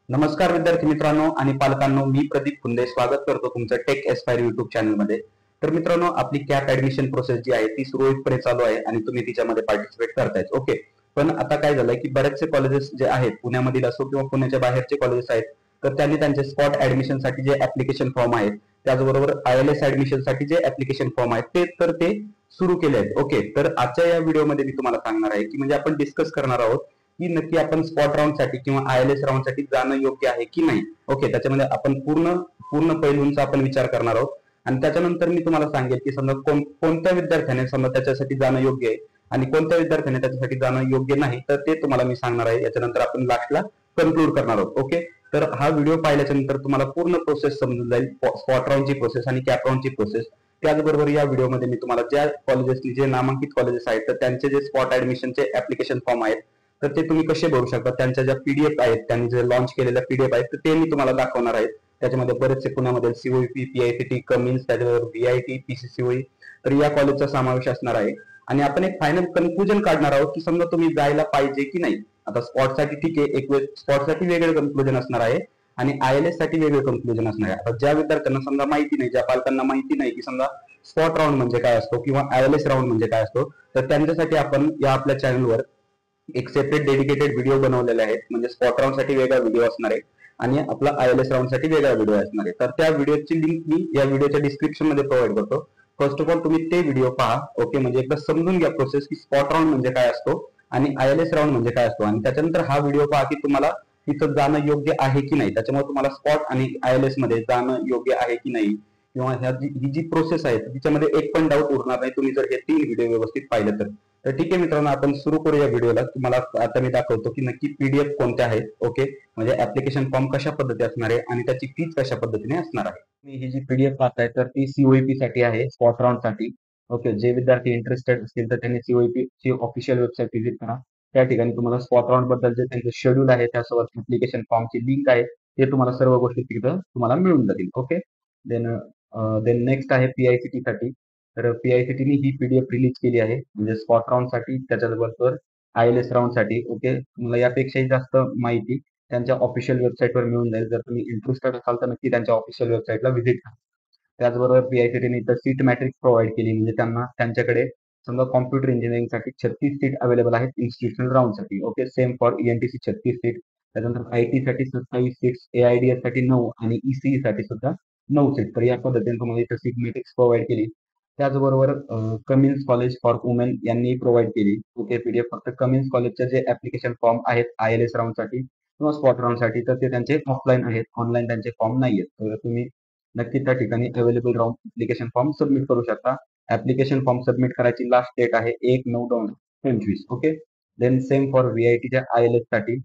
नमस्कार विद्यार्थी मित्रांनो आणि पालकांनो, मी प्रदीप खुंदे स्वागत करतो तुमचं टेक एस्पायर युट्यूब चॅनलमध्ये। तर मित्रांनो, आपली कॅप ऍडमिशन प्रोसेस जी आहे ती सुरळीतपणे चालू आहे आणि तुम्ही तिच्यामध्ये पार्टिसिपेट करतायत। ओके, पण आता काय झालंय की बरेचसे कॉलेजेस जे आहेत पुण्यामधील असो किंवा पुण्याच्या बाहेरचे कॉलेजेस आहेत, तर त्यांनी त्यांचे स्पॉट ऍडमिशन साठी जे ऍप्लिकेशन फॉर्म आहेत, त्याचबरोबर आयएलएस ऍडमिशन साठी जे ऍप्लिकेशन फॉर्म आहेत ते सुरू केले आहेत। ओके, तर आजच्या या व्हिडिओमध्ये मी तुम्हाला सांगणार आहे की म्हणजे आपण डिस्कस करणार आहोत की नक्की आपण स्पॉट राऊंड साठी किंवा आयएलएस राऊंड साठी जाणं योग्य आहे की नाही। ओके, त्याच्यामध्ये आपण पूर्ण पैलूंचा आपण विचार करणार आहोत आणि त्याच्यानंतर मी तुम्हाला सांगेल की समजा कोणत्या विद्यार्थ्याने समजा त्याच्यासाठी जाणं योग्य आहे आणि कोणत्या विद्यार्थ्याने त्याच्यासाठी जाणं योग्य नाही, तर ते तुम्हाला मी सांगणार आहे। याच्यानंतर आपण लास्टला कन्क्लूड करणार आहोत। ओके, तर हा व्हिडिओ पाहिल्याच्या नंतर तुम्हाला पूर्ण प्रोसेस समजून जाईल, स्पॉट राऊंडची प्रोसेस आणि कॅप राऊंडची प्रोसेस। त्याचबरोबर या व्हिडिओमध्ये मी तुम्हाला ज्या कॉलेजेसनी जे नामांकित कॉलेजेस आहेत तर त्यांचे जे स्पॉट ऍडमिशनचे ऍप्लिकेशन फॉर्म आहेत तर ते तुम्ही कसे भरू शकता, त्यांच्या ज्या पीडीएफ आहेत, त्यांनी जे लॉन्च केलेल्या पीडीएफ आहेत तर ते मी तुम्हाला दाखवणार आहे। त्याच्यामध्ये बरेचसे पुण्यामध्ये सीओईपी, पीआयसीटी, कमिन्स, त्याच्याबरोबर व्हीआयटी, पीसीसीओई, तर या कॉलेजचा समावेश असणार आहे आणि आपण एक फायनल कन्क्लुजन काढणार आहोत की समजा तुम्ही जायला पाहिजे की नाही। आता स्पॉटसाठी ठीक आहे, एक स्पॉटसाठी वेगळं कन्क्लुजन असणार आहे आणि आयएलएस साठी वेगळं कन्क्लुजन असणार आहे। आता ज्या विद्यार्थ्यांना समजा माहिती नाही, ज्या पालकांना माहिती नाही की समजा स्पॉट राऊंड म्हणजे काय असतो किंवा आयएलएस राऊंड म्हणजे काय असतो, तर त्यांच्यासाठी आपण या आपल्या चॅनलवर एक सेपरेट डेडिकेटेड व्हिडिओ बनवलेले आहेत। म्हणजे स्पॉट राऊंड साठी वेगळा व्हिडिओ असणार आहे आणि आपला आयएलएस राऊंड साठी वेगळा व्हिडिओ असणार आहे। तर त्या व्हिडिओची लिंक मी या व्हिडिओच्या डिस्क्रिप्शन मध्ये प्रोव्हाइड करतो। फर्स्ट ऑफ ऑल तुम्ही ते व्हिडिओ पहा। ओके, म्हणजे एकदा समजून घ्या प्रोसेस की स्पॉट राऊंड म्हणजे काय असतो आणि आयएलएस राऊंड म्हणजे काय असतो आणि त्याच्यानंतर हा व्हिडिओ पहा की तुम्हाला तिथं जाणं योग्य आहे की नाही। त्याच्यामुळे तुम्हाला स्पॉट आणि आयएलएस मध्ये जाणं योग्य आहे की नाही किंवा ही जी प्रोसेस आहे तिच्यामध्ये एक पण डाऊट उरणार नाही तुम्ही जर हे 3 व्हिडिओ व्यवस्थित पाहिलं तर ठीक आहे मित्रांनो, आपण सुरू करूया व्हिडिओला। तुम्हाला आता मी दाखवतो की नक्की पीडीएफ कोणत्या आहेत। ओके, म्हणजे ऍप्लिकेशन फॉर्म कशा पद्धती असणार आहे आणि त्याची फीज कशा पद्धतीने असणार आहे। मी ही जी पीडीएफ पाहताय तर ती सीओईपी साठी आहे, स्पॉट राऊंड साठी। ओके, जे विद्यार्थी इंटरेस्टेड असतील तर त्यांनी सीओईपी ची ऑफिशियल वेबसाईट व्हिजिट करा। त्या ठिकाणी तुम्हाला स्पॉट राऊंड बद्दल जे त्यांचं शेड्यूल आहे, त्यासोबत ऍप्लिकेशन फॉर्मची लिंक आहे, ते तुम्हाला सर्व गोष्टी तिथं तुम्हाला मिळून जातील। ओके, देन देन नेक्स्ट आहे पीआयसीटी साठी। तर पीआयसीटीने ही पीडीएफ रिलीज केली आहे, म्हणजे स्पॉट राऊंड साठी, त्याच्याबरोबर आयएलएस राऊंड साठी। ओके, तुम्हाला यापेक्षाही जास्त माहिती त्यांच्या ऑफिशियल वेबसाईटवर मिळून जाईल। जर तुम्ही इंटरेस्टेड असाल तर नक्की त्यांच्या ऑफिशियल वेबसाईटला व्हिजिट करा। त्याचबरोबर पीआयसीटीने इथं सीट मॅट्रिक्स प्रोव्हाइड केली, म्हणजे त्यांच्याकडे समजा कॉम्प्युटर इंजिनिअरिंग साठी 36 सीट अवेलेबल आहेत इन्स्टिट्यूशनल राऊंड साठी। Okay, same for ENTC 36 seat, त्यानंतर आयटी साठी 27 सीट्स, एआयडीएस साठी 9 आणि ईसीई साठी सुद्धा 9 सीट। तर या पद्धतीने तुम्हाला इथं सीट मॅट्रिक्स प्रोव्हाइड केली। त्याचबरोबर कमिन्स कॉलेज फॉर वुमेन यांनी प्रोव्हाइड केली। ओके, पीडीएफ फक्त कमिन्स कॉलेजचे जे ऍप्लिकेशन फॉर्म आहेत आयएलएस राऊंड साठी किंवा स्पॉट राऊंड साठी तर ते त्यांचे ऑफलाईन आहेत, ऑनलाईन त्यांचे फॉर्म नाही आहेत। तर तुम्ही नक्की त्या ठिकाणी available round application form submit करू शकता। ऍप्लिकेशन फॉर्म सबमिट करायची लास्ट डेट आहे 1/9/2025। Okay, then same for व्हीआयटीच्या ILS साठी।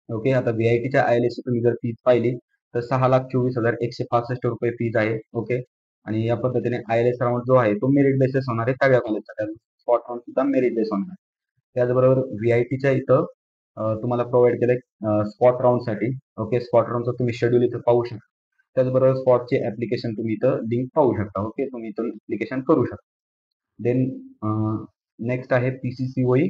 ओके, आता व्हीआयटीच्या आयएलएस ची तुम्ही जर फीज पाहिली तर 6,24,165 रुपये फीज आहे। ओके, आणि या पद्धतीने आयएलएस राऊंड जो आहे तो मेरिट बेसिस होणार आहे सगळ्या कॉलेजचा, स्पॉट राऊंड सुद्धा मेरिट बेस होणार आहे। त्याचबरोबर व्हीआयटीच्या इथं तुम्हाला प्रोव्हाइड केलंय स्पॉट राऊंड साठी। ओके, स्पॉट राऊंडचं तुम्ही शेड्यूल इथं पाहू शकता। त्याचबरोबर स्पॉटचे ऍप्लिकेशन तुम्ही इथं लिंक पाहू शकता। ओके, तुम्ही इथून ऍप्लिकेशन करू शकता। देन नेक्स्ट आहे पीसीसीओई।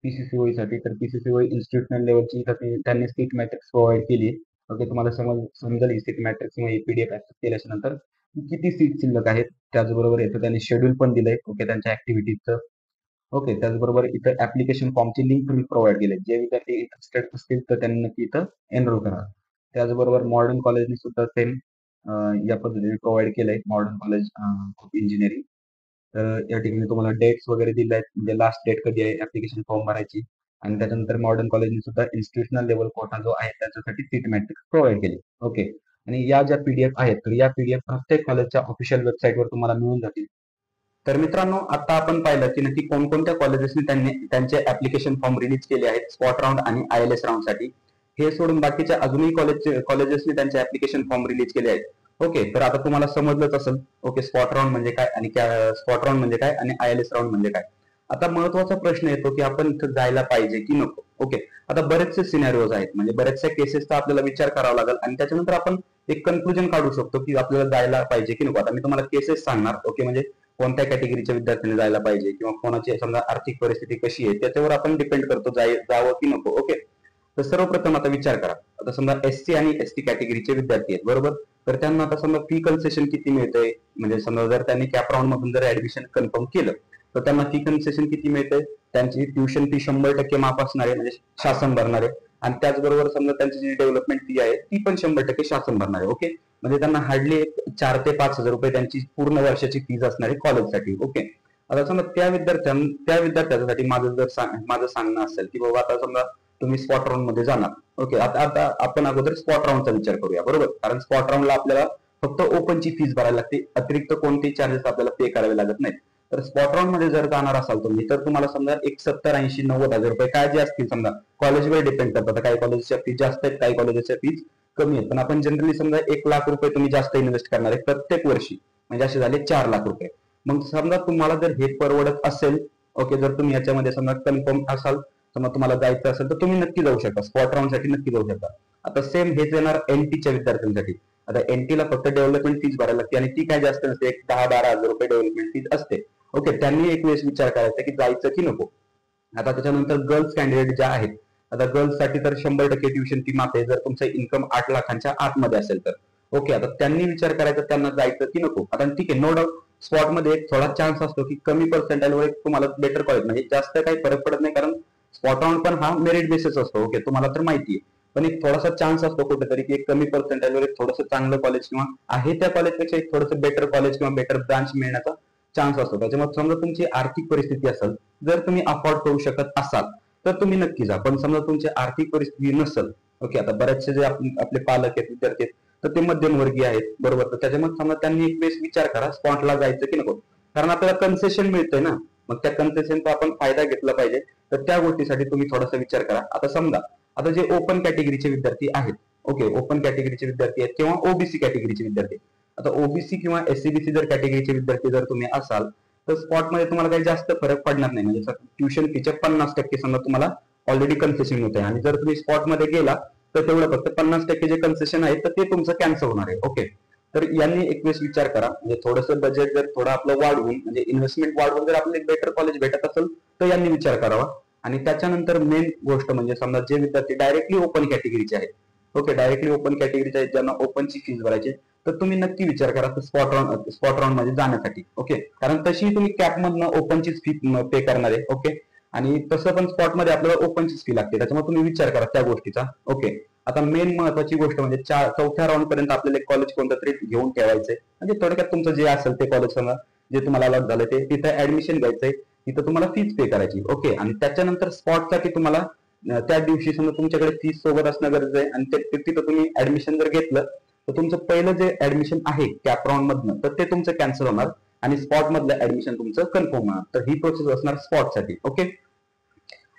पीसीसीओई साठी तर पीसीसीओई इन्स्टिट्यूशनल लेवलची त्यांनी सीट मॅट्रिक्स प्रोव्हाइड केली। ओके, तुम्हाला समजेल ही सीट मॅट्रिक्स मध्ये पीडीएफ ऍक्सेस केल्याच्या नंतर किती सीट शिल्लक आहेत। त्याचबरोबर इथं त्यांनी शेड्यूल पण दिलंय, ओके, त्यांच्या ऍक्टिव्हिटीजचं। ओके, त्याचबरोबर इथं ऍप्लिकेशन फॉर्मची लिंक तुम्ही प्रोव्हाइड केली, जे विद्यार्थी इंटरेस्टेड असतील तर त्यांनी नक्की इथं एनरोल करा। त्याचबरोबर मॉडर्न कॉलेजने सुद्धा सेम या पद्धतीने प्रोव्हाइड केलंय, मॉडर्न कॉलेज ऑफ इंजिनिअरिंग। तर या ठिकाणी तुम्हाला डेट्स वगैरे दिले आहेत, म्हणजे लास्ट डेट कधी आहे ऍप्लिकेशन फॉर्म भरायची आणि त्याच्यानंतर मॉडर्न कॉलेजने सुद्धा इन्स्टिट्यूशनल लेवल कोटा जो आहे त्याच्यासाठी सीट मॅट्रिक्स प्रोव्हाइड केली। ओके, आणि या ज्या पीडीएफ आहेत तर या पीडीएफ प्रत्येक कॉलेजच्या ऑफिशियल वेबसाईटवर तुम्हाला मिळून जातील। तर मित्रांनो, आता आपण पाहिलं की नक्की कोणकोणत्या कॉलेजेसनी त्यांनी त्यांचे ऍप्लिकेशन फॉर्म रिलीज केले आहेत स्पॉट राऊंड आणि आयएलएस राऊंड साठी। हे सोडून बाकीच्या अजूनही कॉलेजेसनी त्यांचे ऍप्लिकेशन फॉर्म रिलीज केले आहेत। ओके, तर आता तुम्हाला समजलंच असेल ओके स्पॉट राऊंड म्हणजे काय आणि स्पॉट राऊंड म्हणजे काय आणि आयएलएस राऊंड म्हणजे काय। आता महत्वाचा प्रश्न येतो की आपण इथं जायला पाहिजे की नको। ओके, आता बरेचसे सिनॅरिओज आहेत, म्हणजे बऱ्याचशा केसेसचा आपल्याला विचार करावा लागेल आणि त्याच्यानंतर आपण एक कन्क्लुजन काढू शकतो की आपल्याला जायला पाहिजे की नको। आता मी तुम्हाला केसेस सांगणार, ओके, म्हणजे कोणत्या कॅटेगरीच्या विद्यार्थ्यांनी जायला पाहिजे किंवा कोणाची समजा आर्थिक परिस्थिती कशी आहे त्याच्यावर आपण डिपेंड करतो जावं की नको। ओके, तर सर्वप्रथम आता विचार करा, आता समजा SC आणि ST कॅटेगरीचे विद्यार्थी आहेत, बरोबर. तर त्यांना आता समजा फी कन्सेशन किती मिळतंय, म्हणजे समजा जर त्यांनी कॅप राऊंड मधून जर ऍडमिशन कन्फर्म केलं तर त्यांना फी कन्सेशन किती मिळतंय, त्यांची ट्युशन फी 100% माफ असणार आहे, म्हणजे शासन भरणार आहे. आणि त्याचबरोबर समजा त्यांची जी डेव्हलपमेंट फी आहे ती पण 100% शासन भरणार आहे. ओके, म्हणजे त्यांना हार्डली 4 ते 5 हजार रुपये त्यांची पूर्ण वर्षाची फीज असणार आहे कॉलेजसाठी. ओके, आता समजा त्या विद्यार्थ्यांसाठी माझं सांगणं असेल की बाबा आता समजा तुम्ही स्पॉट राऊंड मध्ये जाणार. ओके, आता आपण अगोदर स्पॉट राऊंडचा विचार करूया, बरोबर. कारण स्पॉट राऊंडला आपल्याला फक्त ओपनची फीज भरायला लागते, अतिरिक्त कोणतेही चार्जेस आपल्याला पे करावे लागत नाहीत. तर स्पॉट राऊंड मध्ये जर जाणार असाल तुम्ही तर तुम्हाला समजा 70, 80, 90 हजार रुपये काय जे असतील, समजा कॉलेजवर डिपेंड करतात. काही कॉलेजच्या फीज जास्त आहेत, काही कॉलेजच्या फीज कमी आहेत, पण आपण जनरली समजा 1 लाख रुपये तुम्ही जास्त इन्व्हेस्ट करणार आहे प्रत्येक वर्षी, म्हणजे असे झाले 4 लाख रुपये. मग समजा तुम्हाला जर हे परवडत असेल, ओके, जर तुम्ही याच्यामध्ये समजा कन्फर्म असाल, समजा तुम्हाला जायचं असेल तर तुम्ही नक्की जाऊ शकता, स्पॉट राऊंड साठी नक्की जाऊ शकता. आता सेम हेच येणार NTच्या विद्यार्थ्यांसाठी. आता NTला फक्त डेव्हलपमेंट फीज भरायला लागते आणि ती काय जास्त नसते, 10-12 हजार रुपये डेव्हलपमेंट फीज असते. ओके, त्यांनी एक वेळेस विचार करायचा की जायचं की नको. आता त्याच्यानंतर गर्ल्स कॅन्डिडेट ज्या आहेत, आता गर्ल्स साठी तर 100% ट्युशन फी माफ आहे जर तुमचं इन्कम 8 लाखांच्या आतमध्ये असेल तर. ओके, आता त्यांनी विचार करायचा त्यांना जायचं की नको. आता ठीक आहे, नो डाऊट स्पॉट मध्ये एक थोडा चान्स असतो की कमी पर्सेंटाईलवर तुम्हाला बेटर कॉलेज, म्हणजे जास्त काही फरक पडत नाही, कारण स्पॉट राऊंड पण हा मेरिट बेसिस असतो. ओके, तुम्हाला तर माहिती आहे, पण एक थोडासा चान्स असतो कुठेतरी की एक कमी पर्सेंटाईलवर एक थोडंसं चांगलं कॉलेज किंवा आहे त्या कॉलेजपेक्षा एक थोडंसं बेटर कॉलेज किंवा बेटर ब्रांच मिळण्याचा चान्स असतो. त्याच्यामुळे समजा तुमची आर्थिक परिस्थिती असेल, जर तुम्ही अफोर्ड करू शकत असाल तर तुम्ही नक्की जा. पण समजा तुमची आर्थिक परिस्थिती नसेल, ओके, आता बरेचसे जे आपले पालक आहेत, विद्यार्थी आहेत, तर ते मध्यमवर्गीय आहेत, बरोबर. तर त्याच्यामध्ये समजा त्यांनी एक वेळेस विचार करा स्पॉटला जायचं की नको, कारण आपल्याला कन्सेशन मिळतंय ना, मग त्या कन्सेशनचा आपण फायदा घेतला पाहिजे. तर त्या गोष्टीसाठी तुम्ही थोडासा विचार करा. आता समजा आता जे ओपन कॅटेगरीचे विद्यार्थी आहेत, ओके, ओपन कॅटेगरीचे विद्यार्थी आहेत किंवा ओबीसी कॅटेगरीचे विद्यार्थी, आता ओबीसी किंवा SCBC जर कॅटेगरीचे विद्यार्थी जर तुम्ही असाल तर स्पॉट मध्ये तुम्हाला काही जास्त फरक पडणार नाही, म्हणजे ट्युशन फीच्या 50% समजा तुम्हाला ऑलरेडी कन्सेशन होत आहे. आणि जर तुम्ही स्पॉट मध्ये गेला तर तेवढं फक्त 50% जे कन्सेशन आहे तर ते तुमचं कॅन्सल होणार आहे. ओके, तर यांनी एक वेळेस विचार करा, म्हणजे थोडंसं बजेट जर थोडं आपलं वाढवून, म्हणजे इन्व्हेस्टमेंट वाढवून जर आपल्याला बेटर कॉलेज भेटत असेल तर यांनी विचार करावा. आणि त्याच्यानंतर मेन गोष्ट म्हणजे समजा जे विद्यार्थी डायरेक्टली ओपन कॅटेगरीचे आहेत, ओके, डायरेक्टली ओपन कॅटेगरीचे आहेत, ज्यांना ओपनची फीज भरायची, तर तुम्ही नक्की विचार करा स्पॉट राऊंड मध्ये जाण्यासाठी. ओके, कारण तशी तुम्ही कॅप मधनं ओपनचीच फी पे करणार आहे. ओके, आणि तसं पण स्पॉट मध्ये आपल्याला ओपनचीच फी लागते, त्याच्यामुळे तुम्ही विचार करा त्या गोष्टीचा. ओके, आता मेन महत्वाची गोष्ट म्हणजे 4थ्या राऊंड पर्यंत आपल्याला कॉलेज कोणतं तरी घेऊन ठेवायचंय, म्हणजे थोडक्यात तुमचं जे असेल ते कॉलेज समजा जे तुम्हाला अलॉट झालं ते तिथं ऍडमिशन घ्यायचंय, तिथं तुम्हाला फीज पे करायची. ओके, आणि त्याच्यानंतर स्पॉटसाठी तुम्हाला त्या दिवशी समजा तुमच्याकडे फीज सोबत असणं गरजेचं आहे. आणि तिथं तुम्ही ऍडमिशन जर घेतलं तर तुमचं पहिलं जे ऍडमिशन आहे कॅप राऊंड मधनं तर ते तुमचं कॅन्सल होणार आणि स्पॉट मधलं ऍडमिशन तुमचं कन्फर्म होणार. तर ही प्रोसेस असणार स्पॉट साठी. ओके,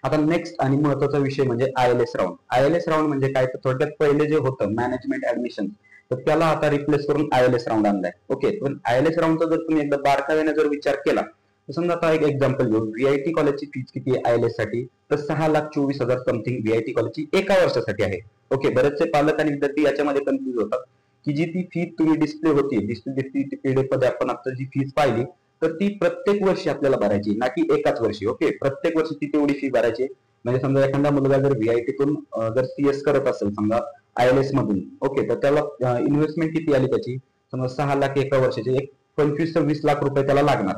आता नेक्स्ट आणि महत्वाचा विषय म्हणजे ILS राऊंड. ILS राऊंड म्हणजे काय, तर थोडक्यात पहिले जे होतं मॅनेजमेंट ऍडमिशन, तर त्याला आता रिप्लेस करून ILS राऊंड आणलाय. ओके, पण ILS राऊंडचा जर तुम्ही एकदा बारकाईने जर विचार केला तर समजा आता एक एक्झाम्पल घेऊ, VIT कॉलेजची फीज किती आहे ILS साठी, तर 6,24,000 समथिंग VIT कॉलेजची एका वर्षासाठी आहे. ओके, बरेचसे पालक आणि विद्यार्थी याच्यामध्ये कन्फ्युज होतात की जी ती फी तुम्ही डिस्प्ले होती PDF मध्ये आपण आता जी फीज पाहिली तर ती प्रत्येक वर्षी आपल्याला भरायची, ना की एकाच वर्षी. ओके, प्रत्येक वर्षी ती तेवढी फी भरायची. म्हणजे समजा एखादा मुलगा जर VIT तून जर CS करत असेल समजा ILS मधून, ओके, तर त्याला इन्व्हेस्टमेंट किती आली त्याची, समजा 6 लाख एका वर्षाची, एक 25-26 लाख रुपये त्याला लागणार,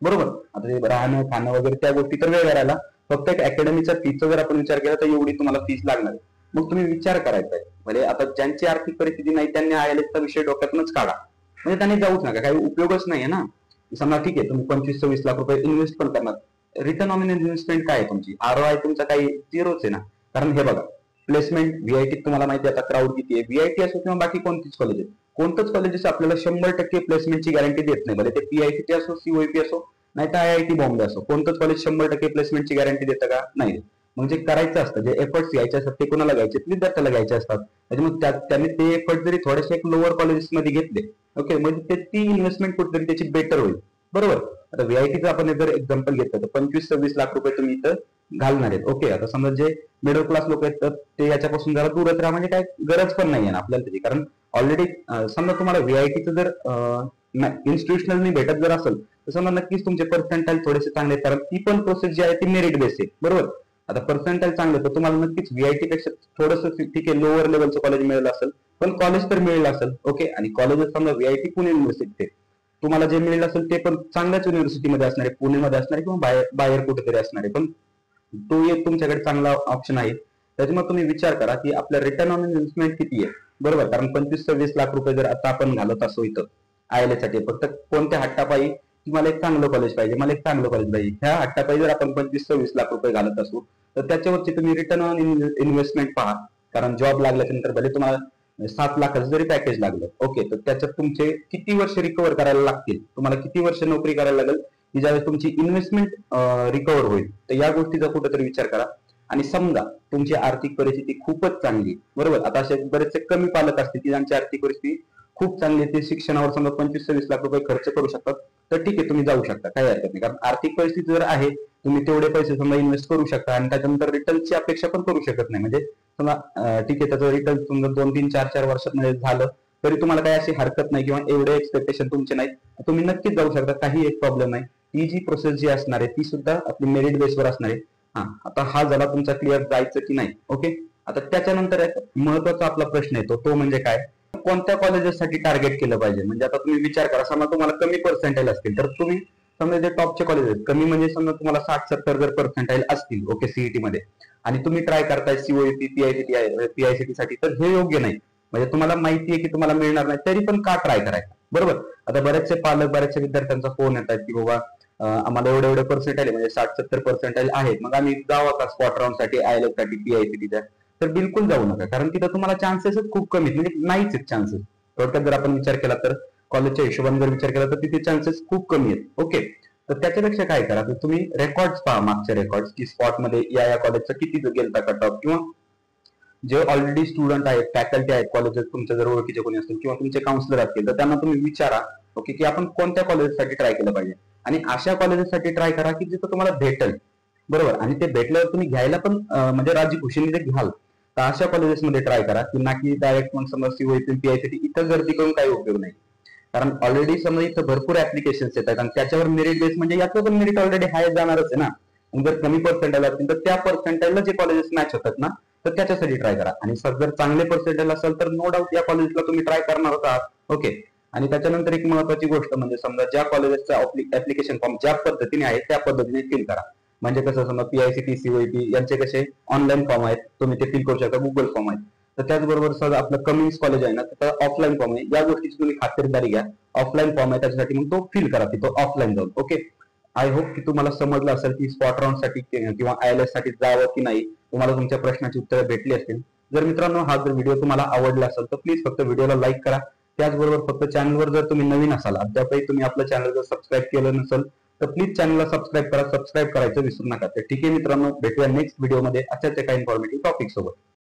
बरोबर. आता ते राहणं खाणं वगैरे त्या गोष्टी तर वेगळ्या राहिला, फक्त एक अकॅडमीचा फीचा जर आपण विचार केला तर एवढी तुम्हाला फीस लागणार. मग तुम्ही विचार करायचा आहे, म्हणजे आता ज्यांची आर्थिक परिस्थिती नाही त्यांनी ILS चा विषय डोक्यातूनच काढा, म्हणजे त्यांनी जाऊच नका, काही उपयोगच नाहीये ना. समजा ठीक आहे तुम्ही 25-26 लाख रुपये इन्व्हेस्ट पण करणार, रिटर्न ऑन इन्व्हेस्टमेंट काय आहे तुमची, ROI तुमचा काही झिरोच आहे ना. कारण हे बघा प्लेसमेंट VIT तुम्हाला माहिती आहे आता क्राऊड किती आहे, VIT असो किंवा बाकी कोणतीच कॉलेज आहे, कोणतंच कॉलेजेस आपल्याला 100% प्लेसमेंटची गॅरंटी देत नाही. भले ते PICT असो, COEP असो, नाही तर IIT बॉम्बे असो, कोणतंच कॉलेज 100% प्लेसमेंटची गॅरंटी देतं का, नाही. म्हणजे करायचं असतं, जे एफर्ट्स घ्यायचे असतात ते कोणाला घ्यायचे, विद्यार्थ्याला घ्यायचे असतात. त्याच्यामुळे त्यांनी ते एफर्ट जरी थोडेसे एक लोअर कॉलेजेसमध्ये घेतले, ओके, म्हणजे ती इन्व्हेस्टमेंट कुठेतरी त्याची बेटर होईल, बरोबर. आता VITचं आपण जर एक्झाम्पल घेतलं तर 25-26 लाख रुपये तुम्ही इथं घालणार आहेत. ओके, आता समजा जे मिडल क्लास लोक आहेत तर ते याच्यापासून जरा दूरच राहा, म्हणजे काय गरज पण नाही आहे ना आपल्याला त्याची. कारण ऑलरेडी समजा तुम्हाला VITचं जर इन्स्टिट्यूशनल भेटत जर असेल तर समजा नक्कीच तुमचे पर्सेंटाईल थोडेसे चांगले आहेत, कारण ती पण प्रोसेस जी आहे ती मेरिट बेस आहे, बरोबर. आता पर्सेंटाईल चांगलं तर तुम्हाला नक्कीच व्हीआयटी पेक्षा थोडंसं ठीक आहे लोअर लेवलचं कॉलेज मिळेल असेल, पण कॉलेज तर मिळेल असेल. ओके, आणि कॉलेजेस समजा व्हीआयटी पुणे युनिव्हर्सिटी, तुम्हाला जे मिळेल असेल ते पण चांगल्याच युनिव्हर्सिटीमध्ये असणार आहे, पुणेमध्ये असणार आहे किंवा बाहेर बाहेर कुठेतरी असणार आहे, पण तो एक तुमच्याकडे चांगला ऑप्शन आहे. त्याच्यामुळे तुम्ही विचार करा की आपल्या रिटर्न ऑन इन्व्हेस्टमेंट किती आहे, बरोबर. कारण 25-26 लाख रुपये जर आता आपण घालत असो इथं आयएलएस साठी, फक्त कोणत्या हट्टापायी की मला एक चांगलं कॉलेज पाहिजे, मला एक चांगलं कॉलेज पाहिजे, ह्या हट्टापायी जर आपण 25-26 लाख रुपये घालत असू तर त्याच्यावरची तुम्ही रिटर्न ऑन इन्व्हेस्टमेंट पहा. कारण जॉब लागल्याच्या नंतर भले तुम्हाला 7 लाखाचं जरी पॅकेज लागलं, ओके, तर त्याच्यात तुमचे किती वर्ष रिकव्हर करायला लागतील, तुम्हाला किती वर्ष नोकरी करायला लागेल की ज्यावेळेस तुमची इन्व्हेस्टमेंट रिकव्हर होईल. तर या गोष्टीचा कुठेतरी विचार करा. आणि समजा तुमची आर्थिक परिस्थिती खूपच चांगली, बरोबर, आता असे बरेचसे कमी पालक असतील की ज्यांची आर्थिक परिस्थिती खूप चांगली, ते शिक्षणावर समजा 25-26 लाख रुपये खर्च करू शकतात, तर ठीक आहे तुम्ही जाऊ शकता, काही हरकत नाही. कारण आर्थिक परिस्थिती जर आहे, तुम्ही तेवढे पैसे समजा इन्व्हेस्ट करू शकता आणि त्याच्यानंतर रिटर्नची अपेक्षा पण करू शकत नाही. म्हणजे समजा ठीक आहे त्याचं रिटर्न समजा 2-3-4 वर्षात मध्ये झालं तरी तुम्हाला काही अशी हरकत नाही किंवा एवढे एक्सपेक्टेशन तुमचे नाही, तुम्ही नक्कीच जाऊ शकता, काही एक प्रॉब्लेम नाही. ही जी प्रोसेस जी असणार आहे ती सुद्धा आपली मेरिट बेसवर असणार आहे. आता हा झाला तुमचा क्लिअर जायचं की नाही. ओके, आता त्याच्यानंतर एक महत्वाचा आपला प्रश्न येतो, तो म्हणजे काय, कोणत्या कॉलेजेससाठी टार्गेट केलं पाहिजे. म्हणजे आता तुम्ही विचार करा, समजा तुम्हाला कमी पर्सेंटाईल असतील तर तुम्ही समजा जे टॉपचे कॉलेज आहेत, कमी म्हणजे समजा तुम्हाला 60-70 जर पर्सेंटाईल असतील, ओके, सीईटी मध्ये, आणि तुम्ही ट्राय करताय सीओईपी पीआयसीटी साठी, तर हे योग्य नाही. म्हणजे तुम्हाला माहिती आहे की तुम्हाला मिळणार नाही, तरी पण का ट्राय करायचं, बरोबर. आता बरेचसे पालक, बऱ्याचशा विद्यार्थ्यांचा फोन येतात की बाबा आम्हाला एवढे एवढे पर्सेंटाईल म्हणजे 60-70 पर्सेंटाईल आहेत, मग आम्ही जावं का स्पॉट राऊंड साठी, आयएलएस साठी, पीआयसीटीच्या. तर बिलकुल जाऊ नका, कारण तिथं तुम्हाला चान्सेसच खूप कमी, म्हणजे नाहीच आहेत चान्सेस. थोडक्यात जर आपण विचार केला तर कॉलेजच्या हिशोबाने जर विचार केला तर तिथे चान्सेस खूप कमी आहेत. ओके, तर त्याच्यापेक्षा काय करा, तर तुम्ही रेकॉर्ड्स पहा, मागचे रेकॉर्ड्स, की स्पॉट मध्ये या कॉलेजचा किती गेलता कट ऑफ, किंवा जे ऑलरेडी स्टुडंट आहेत, फॅकल्टी आहेत कॉलेजेस, तुमच्या जर ओळखीचे कोणी असतील किंवा तुमचे काउन्सिलर असतील तर त्यांना तुम्ही विचारा, ओके, की आपण कोणत्या कॉलेजसाठी ट्राय केलं पाहिजे. आणि अशा कॉलेजेससाठी ट्राय करा की जिथं तुम्हाला भेटेल, बरोबर, आणि ते भेटल्यावर तुम्ही घ्यायला पण म्हणजे राजी खुशीने ते घ्याल. तर अशा कॉलेजेसमध्ये ट्राय करा की ना की डायरेक्ट मग समजा सीओईपी पीआयसीटी इथं गर्दी करून काही उपयोग नाही. कारण ऑलरेडी समजा इथं भरपूर ऍप्लिकेशन्स येतात आणि त्याच्यावर मेरिट बेस म्हणजे याचं पण मेरिट ऑलरेडी हाय जाणारच आहे ना. जर कमी पर्सेंटाईल असतील तर त्या पर्सेंटाईलला जे कॉलेजेस मॅच होतात ना, तर त्याच्यासाठी ट्राय करा. आणि जर चांगले पर्सेंटाईल असेल तर नो डाऊट या कॉलेजला तुम्ही ट्राय करणार आहात. ओके, आणि त्याच्यानंतर एक महत्वाची गोष्ट म्हणजे समजा ज्या कॉलेजचा ऍप्लिकेशन फॉर्म ज्या पद्धतीने आहे त्या पद्धतीने फिल करा. म्हणजे कसं, समजा पीआयसीटी सीओईपी यांचे कसे ऑनलाईन फॉर्म आहेत, तुम्ही ते फिल करू शकता, गुगल फॉर्म आहेत. तर त्याचबरोबर सर आपलं कम्युनिस्ट कॉलेज आहे ना, तर ऑफलाईन फॉर्म आहे, या गोष्टीची तुम्ही खातिरदारी घ्या. ऑफलाईन फॉर्म आहे त्याच्यासाठी मग तो फिल करा तिथं ऑफलाईन जाऊन. ओके, आय होप की तुम्हाला समजलं असेल की स्पॉट राऊंड साठी किंवा आयएलएस साठी जावं की नाही. तुम्हाला तुमच्या प्रश्नाची उत्तरं भेटली असतील. जर मित्रांनो हा जर व्हिडिओ तुम्हाला आवडला असेल तर प्लीज फक्त व्हिडिओला लाईक करा. त्याचबरोबर फक्त चॅनलवर जर तुम्ही नवीन असाल, अद्यापही तुम्ही आपलं चॅनल जर सबस्क्राईब केलं नसेल तर प्लीज चॅनलला सबस्क्राईब करा. सबस्क्राईब करायचं विसरू नका. तर ठीक आहे मित्रांनो, भेटूया नेक्स्ट व्हिडिओमध्ये अशाच एका इन्फॉर्मेटिव्ह टॉपिक सोबत.